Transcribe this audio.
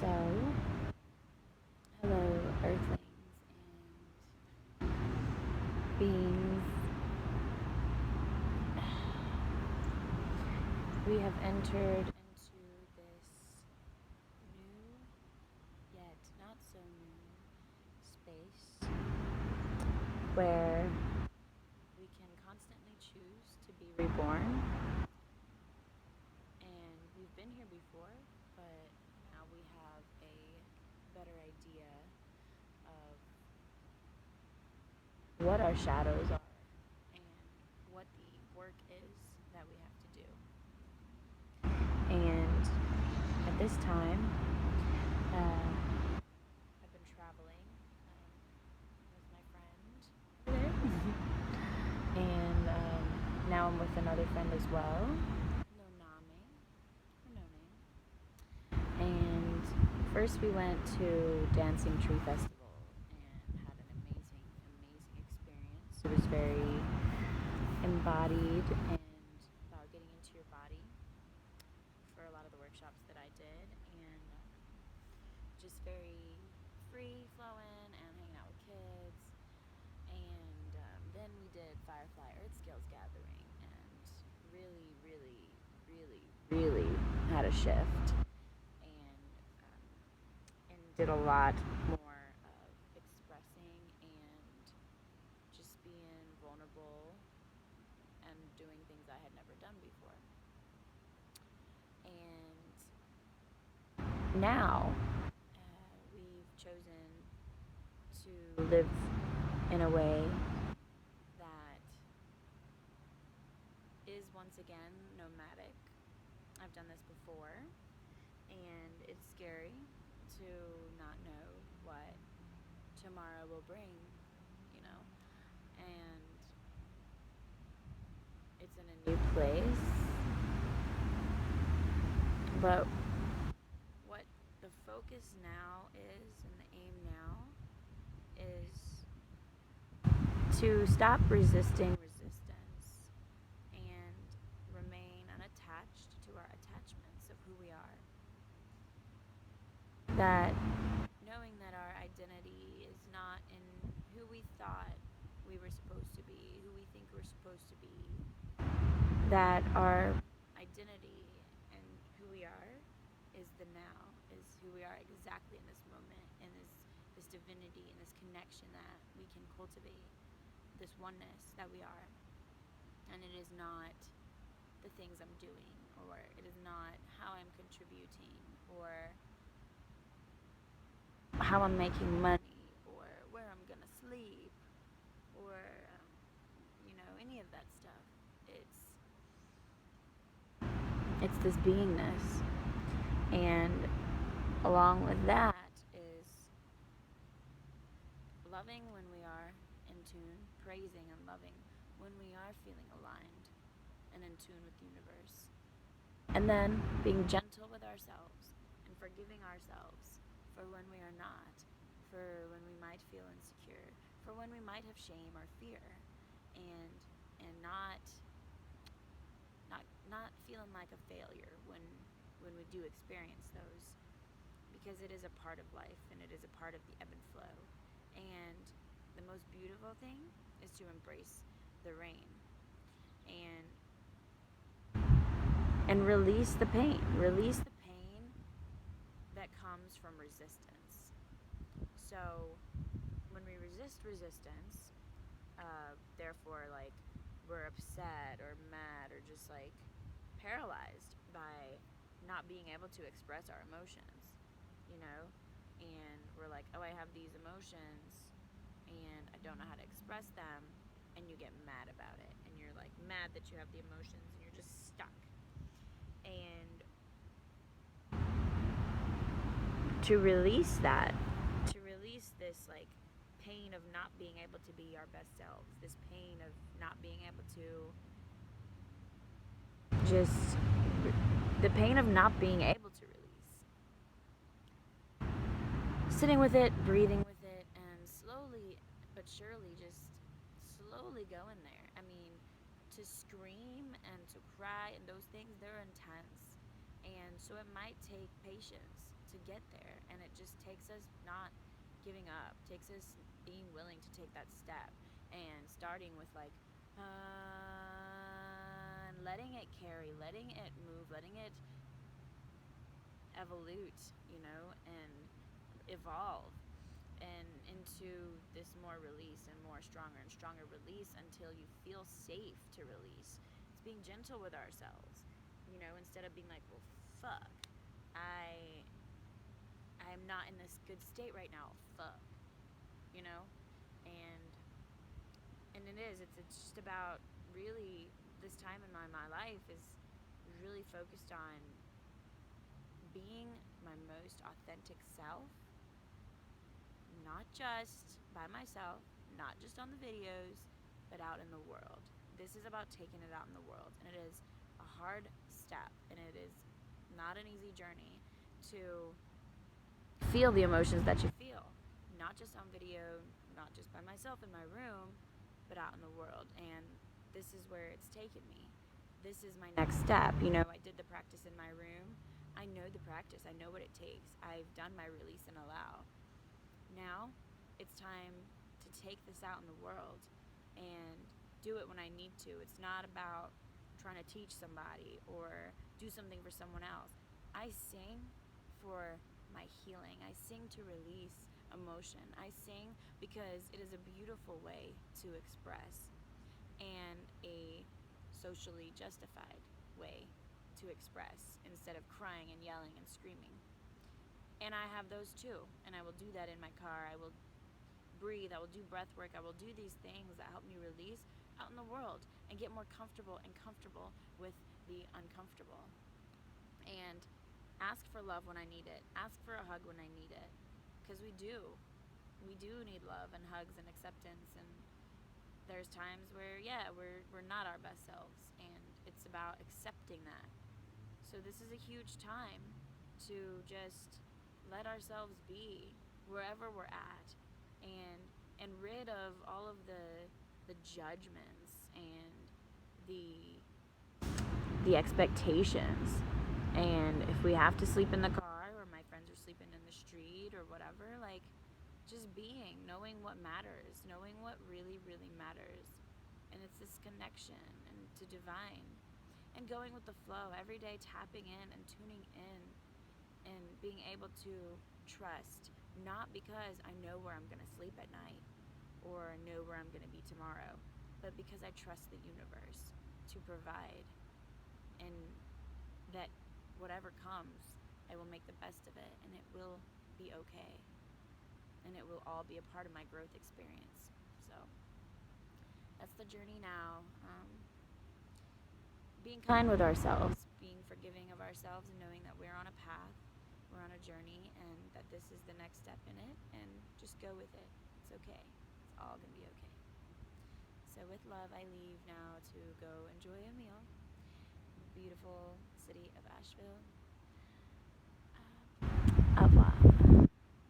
So, hello, earthlings and beings. We have entered into this new, yet not so new, space where we can constantly choose to be reborn. And we've been here before, but now we have a better idea of what our shadows are and what the work is that we have to do. And at this time, I've been traveling with my friend over there, and now I'm with another friend as well. No name, no name. And first we went to Dancing Tree Festival and had an amazing experience. It was very embodied and about getting into your body for a lot of the workshops that I did, and just very free flowing and hanging out with kids. And then we did Firefly Earth Scales Gathering and really had a shift and did a lot more of expressing and just being vulnerable and doing things I had never done before. And now we've chosen to live in a way that is once again nomadic. I've done this before, and it's scary to not know what tomorrow will bring, you know, and it's in a new place. But what the focus now is, and the aim now, is to stop resisting resistance and remain unattached to our attachments of who we are. That knowing that our identity is not in who we thought we were supposed to be, who we think we're supposed to be, that our identity and who we are is the now, is who we are exactly in this moment, and this divinity and this connection that we can cultivate, this oneness that we are. And it is not the things I'm doing, or it is not how I'm contributing, or how I'm making money, or where I'm gonna sleep, or any of that stuff. It's this beingness, and along with that is loving when we are in tune, praising and loving when we are feeling aligned and in tune with the universe. And then being gentle with ourselves and forgiving ourselves for when we are not, for when we might feel insecure, for when we might have shame or fear, and not feeling like a failure when we do experience those, because it is a part of life and it is a part of the ebb and flow. And the most beautiful thing is to embrace the rain and release the pain that comes from resistance. So when we resist resistance, therefore, like, we're upset or mad or just like paralyzed by not being able to express our emotions, and we're like, oh, I have these emotions and I don't know how to express them, and you get mad about it, and you're like mad that you have the emotions and you're just stuck. And to release this like pain of not being able to be our best selves, this pain of not being able to the pain of not being able to release. Sitting with it, breathing with it, and slowly but surely just slowly go in there. I mean, to scream and to cry and those things, they're intense. And so it might take patience to get there. And it just takes us not giving up, takes us being willing to take that step and starting with like, and letting it carry, letting it move, letting it evolute, and evolve and into this more release and more stronger and stronger release until you feel safe to release. It's being gentle with ourselves, instead of being like, well, fuck, I'm not in this good state right now, fuck, and it is, it's just about really this time in my life is really focused on being my most authentic self, not just by myself, not just on the videos, but out in the world. This is about taking it out in the world, and it is a hard step, and it is not an easy journey to feel the emotions that you feel, not just on video, not just by myself in my room, but out in the world. And this is where it's taken me. This is my next step. I did the practice in my room. I know the practice. I know what it takes. I've done my release and allow. Now it's time to take this out in the world and do it when I need to. It's not about trying to teach somebody or do something for someone else. I sing for my healing. I sing to release emotion. I sing because it is a beautiful way to express and a socially justified way to express instead of crying and yelling and screaming. And I have those too, and I will do that in my car. I will breathe, I will do breath work, I will do these things that help me release out in the world and get more comfortable with the uncomfortable. And ask for love when I need it. Ask for a hug when I need it. Because we do need love and hugs and acceptance, and there's times where we're not our best selves, and it's about accepting that. So this is a huge time to just let ourselves be wherever we're at, and rid of all of the judgments and the expectations. And if we have to sleep in the car, or my friends are sleeping in the street or whatever, like, just knowing what matters, knowing what really, really matters. And it's this connection and to divine, and going with the flow every day, tapping in and tuning in, and being able to trust, not because I know where I'm going to sleep at night or know where I'm going to be tomorrow, but because I trust the universe to provide, and that whatever comes, I will make the best of it, and it will be okay, and it will all be a part of my growth experience. So that's the journey now. Being kind with ourselves, being forgiving of ourselves, and knowing that we're on a path, we're on a journey, and that this is the next step in it, and just go with it. It's okay. It's all going to be okay. So with love, I leave now to go enjoy a meal. Beautiful city of Asheville.